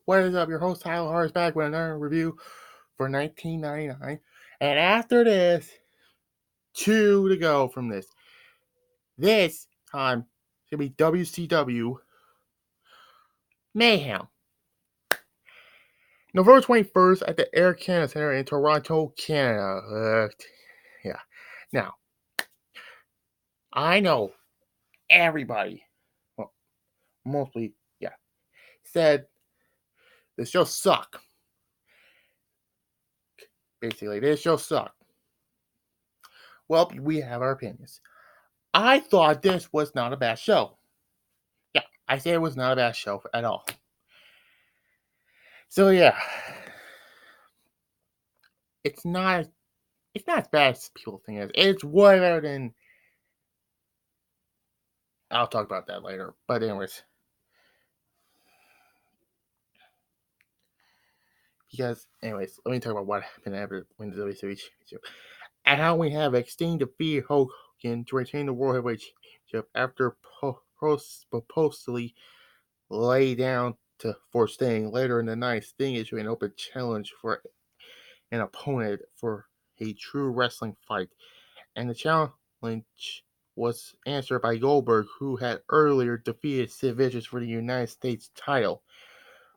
What is up? Your host Tyler Hart is back with another review for 1999. And after this, 2 to go from this. This time, it's going to be WCW Mayhem. November 21st at the Air Canada Center in Toronto, Canada. Yeah. Now, I know everybody, well, mostly, said this show sucked. Basically, this show sucked. Well, we have our opinions. I thought this was not a bad show. Yeah, I said it was not a bad show at all. So yeah, it's not as bad as people think it is. It's way better than. I'll talk about that later. But anyways, let me talk about what happened after when the WCW Championship, and how we have Sting defeat Hogan to retain the World Heavyweight Championship after supposedly lay down for Sting. Later in the night, Sting issued an open challenge for an opponent for a true wrestling fight, and the challenge was answered by Goldberg, who had earlier defeated Sid Vicious for the United States title,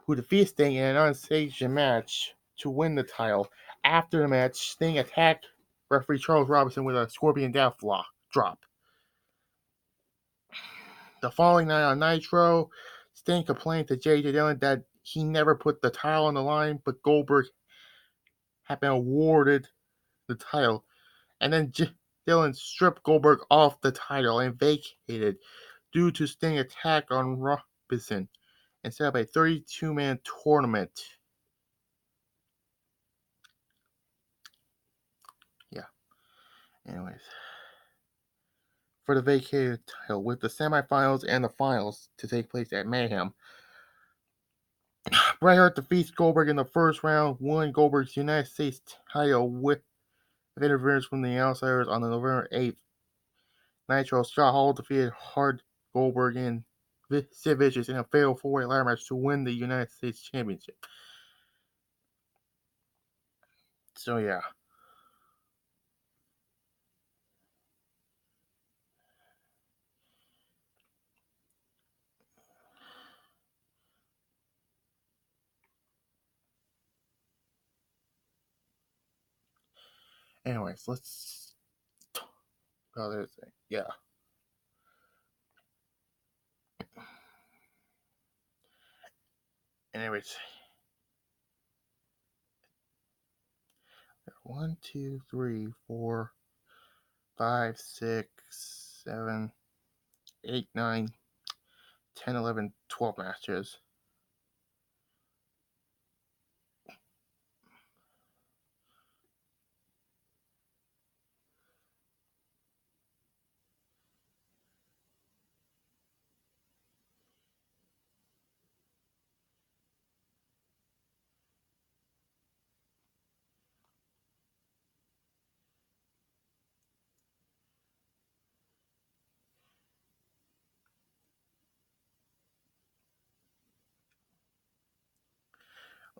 who defeated Sting in an unsanctioned match to win the title. After the match, Sting attacked referee Charles Robinson with a Scorpion Death drop. The following night on Nitro, Sting complained to J.J. Dillon that he never put the title on the line, but Goldberg had been awarded the title. And then Dillon stripped Goldberg off the title and vacated due to Sting's attack on Robinson and set up a 32-man tournament. Yeah. Anyways. For the vacated title, with the semifinals and the finals to take place at Mayhem. Bret Hart defeats Goldberg in the first round, won Goldberg's United States title with interference from the Outsiders on the November 8th. Nitro, Scott Hall defeated Hart, Goldberg, and Sid Vicious in a fatal four-way ladder match to win the United States Championship. So yeah. Anyways, let's talk about this thing. Yeah. Anyways. 1, 2, 3, 4, 5, 6, 7, 8, 9, 10, 11, 12 matches.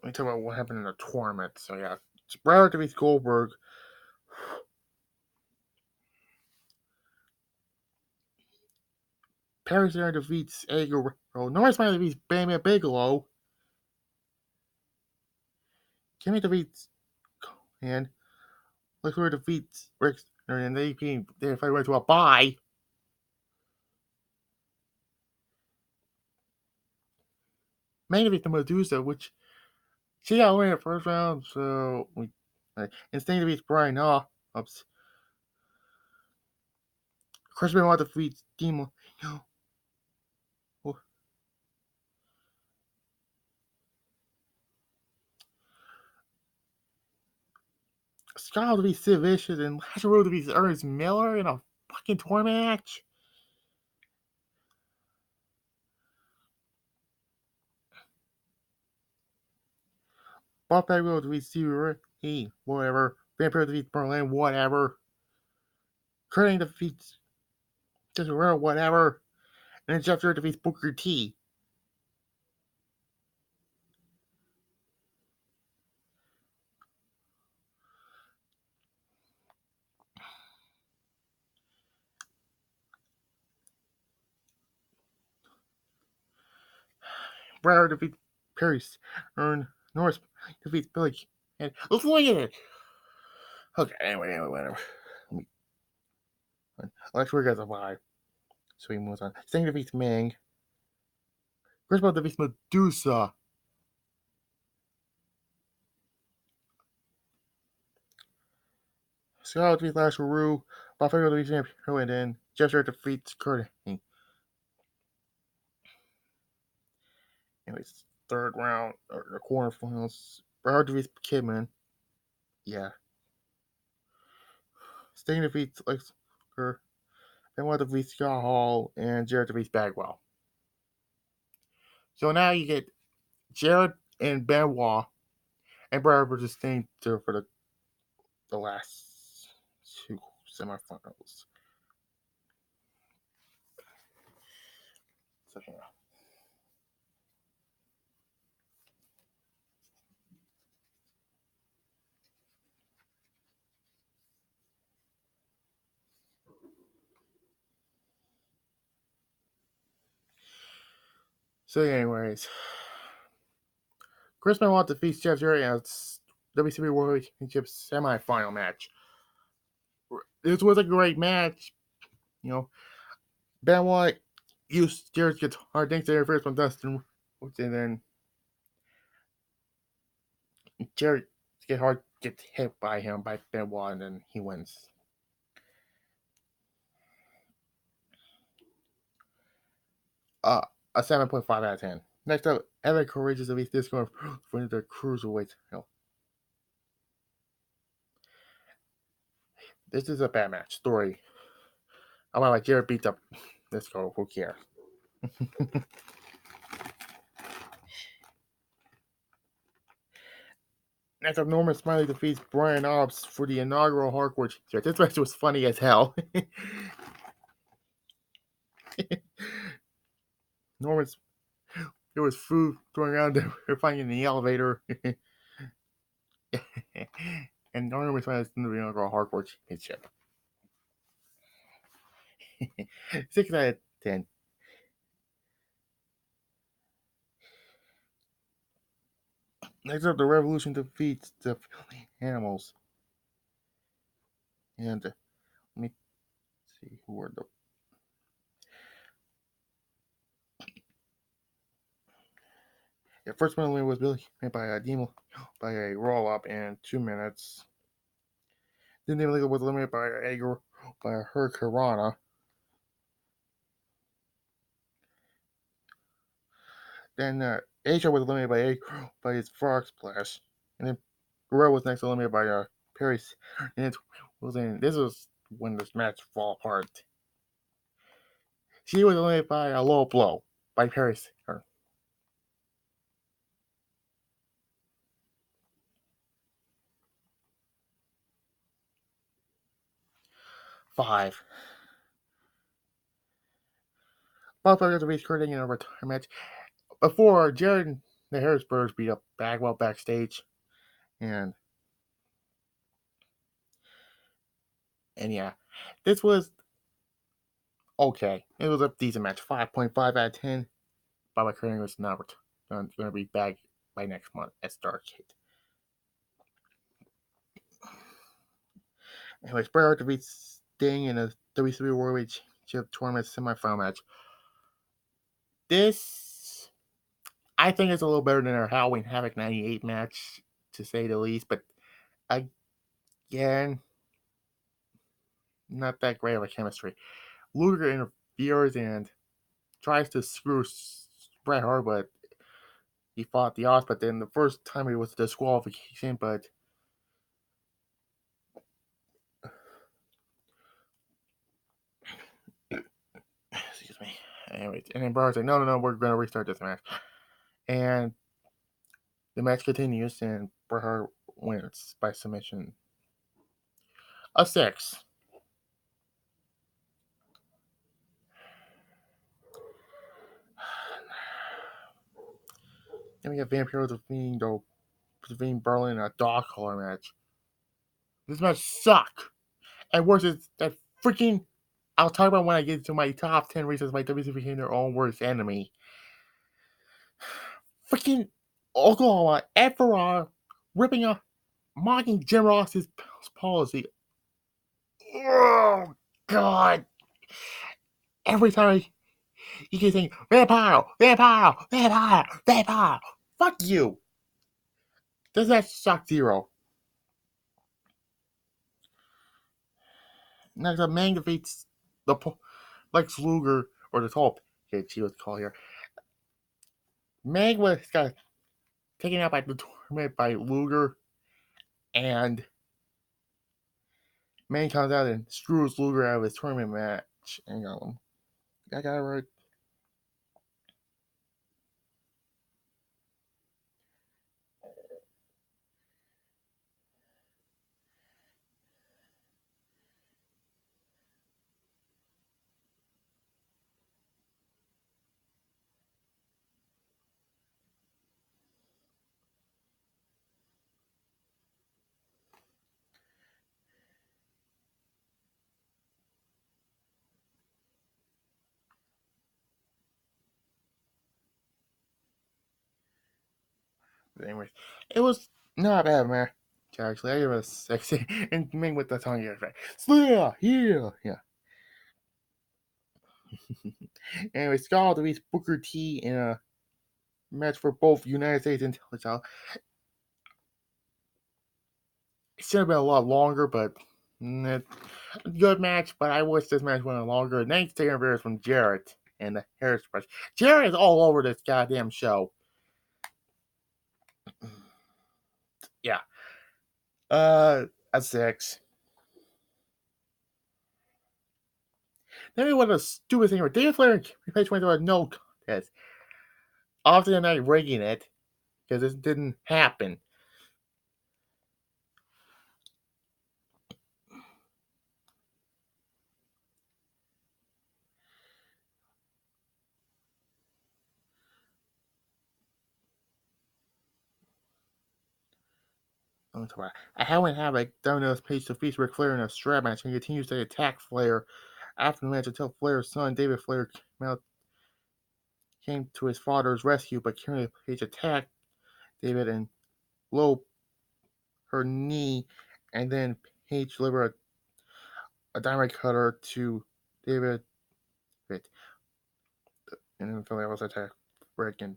Let me talk about what happened in the tournament. So yeah, Bret defeats Goldberg. Perry Saturn defeats Eddie Guerrero. Norris Smiley defeats Bam Bigelow. Kimmy defeats and Liquor defeats Rick, and they fight right to a bye. Main defeats the Medusa, which she got win in the first round. So and Sting defeats Brian Hobbs. Chris Benoit defeats Demon. Scott defeats Sid Vicious, and Lazaro defeats Ernest Miller in a fucking tournament match. Bob Bagwell defeats Stevie Ray, whatever. Vampire defeats Berlin, whatever. Kurt defeats Cesaro, whatever. And then Jeff Jarrett defeats Booker T. Bret Hart defeats Paris. Norris defeats Billy. And let's look at it. Okay, anyway, whatever. Let's work as a vibe. So he moves on. Sting defeats Ming. Chris Paul defeats Medusa. Scott defeats Lash Rue. Bob Figure defeats Champion. And then Jeff Jarrett defeats Kurt. Anyways, third round, or the quarterfinals. Bret Hart defeats Kidman. Yeah. Sting defeats Lex. Benoit defeats Scott Hall. And Jarrett defeats Bagwell. So now you get Jarrett and Benoit and Bret Hart versus Sting for the last two semifinals. So, yeah. So, anyways, Chris Benoit defeats Jeff Jarrett in a WCW World Championship semifinal match. This was a great match. You know, Benoit used Jarrett's guitar, thanks to their first from Dustin, and then Jarrett gets hit by Benoit, and then he wins. A 7.5 out of 10. Next up, Evan Courageous defeats Disco for the cruiserweight. This is a bad match. Story. I'm like Jarrett beats up Disco. Who cares? Next up, Norman Smiley defeats Brian Obbs for the inaugural hardcore championship. This match was funny as hell. There was food throwing around. They were fighting in the elevator. And Norman Smiley is in the inaugural hardcore championship. 6 out of 10. Next up, the Revolution defeats the Filthy Animals. And let me see who were the. The first one was Billy made by a Demo by a roll up in 2 minutes. Then they was eliminated by a Hurricanrana. Then Asia was eliminated by his Frog Splash. And then Guerrero was next eliminated by Paris. And this was when this match fall apart. She was eliminated by a low blow by Paris. 5. Both players defeat Kurt Angle in a return match. Before, Jared and the Harrisburgs beat up Bagwell backstage. And yeah, this was okay. It was a decent match. 5.5 out of 10. Bobby Kurt Angle was not going to be back by next month at Starrcade. Anyways, Bret Hart defeats Sting in a WCW World Championship Tournament semifinal match. This, I think, is a little better than our Halloween Havoc 98 match, to say the least. But again, not that great of a chemistry. Luger interferes and tries to screw Bret Hart, but he fought the odds. But then the first time it was a disqualification, but excuse me. Anyways, and then Bret Hart's like, no, we're going to restart this match. And the match continues, and Bret Hart wins by submission. A 6. Then we have Vampiro defeating Berlin in a dog collar match. This match sucked. And worse is that freaking. I'll talk about when I get to my top 10 reasons why WCW became their own worst enemy. freaking Oklahoma, Efra, ripping off, mocking Jim Ross's policy. Oh, God. Every time he keeps saying, vampire, vampire, vampire, vampire. Fuck you. Does that suck zero? Next up, Mang defeats the Lex Luger, or the Tall she was called here. Mang was got taken out by the tournament by Luger, and Mang comes out and screws Luger out of his tournament match. Hang on. I got it right. But anyways, it was not bad, man. Actually, I give it a 6. And Ming with the tongue here. Yeah. Anyway, Skull defeats Booker T in a match for both United States and Television. It should have been a lot longer, but good match. But I wish this match went on longer. Thanks to interference from Jarrett and the Harris Brush. Jarrett is all over this goddamn show. Yeah. A 6. Then what a stupid thing where David Flair replaced went to a no contest. After the night rigging it, because this didn't happen. I haven't had like Domino's page to feast Ric Flair in a strap match and continues to attack Flair after the match until Flair's son, David Flair, came to his father's rescue, but Karen Page attacked David and low her knee, and then Page delivered a dynamite cutter to David. And then Flair was attacked Rick and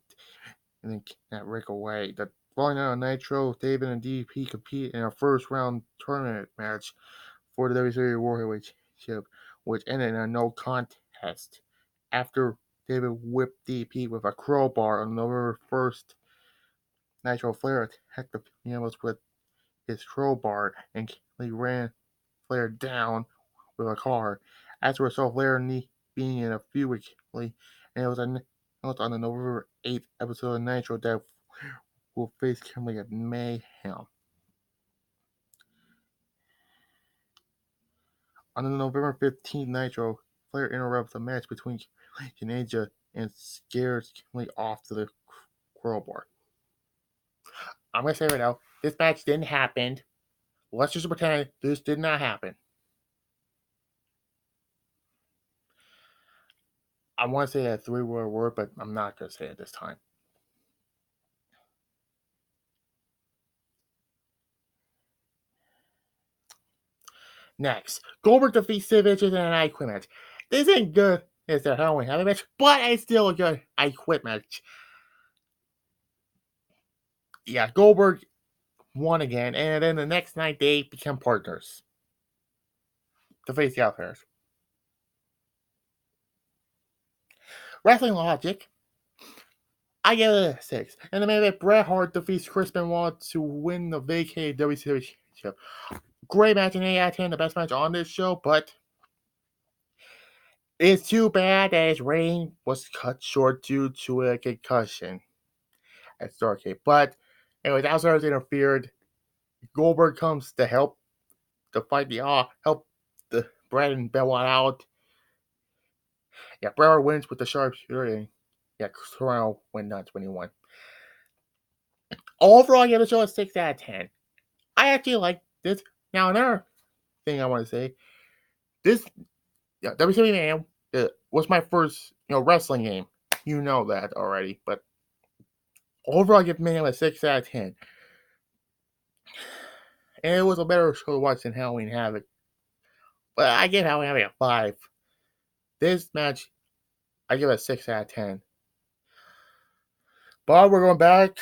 then that Rick away. The following night on Nitro, David and DDP compete in a first round tournament match for the WCW World Heavyweight Championship, which ended in a no contest after David whipped DDP with a crowbar on November 1st. Nitro Flair attacked the Pianos with his crowbar and he ran Flair down with a car. As a result, Flair being in a feud with Kelly, and it was announced on the November 8th episode of Nitro that will face Kimberly at Mayhem. On the November 15th Nitro, Flair interrupts a match between Canada and scares Kimberly off to the crowbar. I'm going to say right now, this match didn't happen. Let's just pretend this did not happen. I want to say a 3-word, but I'm not going to say it this time. Next, Goldberg defeats Sid Vicious in an I Quit match. This ain't good as the Hell in a Cell match, but it's still a good I Quit match. Yeah, Goldberg won again, and then the next night they become partners to face the Outsiders. Wrestling logic, I give it a 6. And the main event, Bret Hart defeats Chris Benoit to win the vacated WCW Championship. Great match, an 8 out of 10, the best match on this show, but it's too bad that his reign was cut short due to a concussion at Starrcade. But anyways, Outsiders interfered. Goldberg comes to help to fight help the Bret and Benoit out. Yeah, Bret wins with the sharpshooter, and yeah, Toronto went nuts when he won. Overall, I give the show a 6 out of 10. I actually like this. Now, another thing I want to say, this WCW Mayhem was my first wrestling game. You know that already, but Overall, I give Mayhem a 6 out of 10. And it was a better show to watch than Halloween Havoc. But I give Halloween Havoc a 5. This match, I give it a 6 out of 10. But we're going back.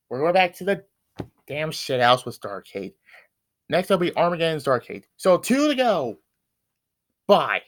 We're going back to the damn shit house with Starrcade. Next will be Armageddon's Starrcade. So 2 to go. Bye.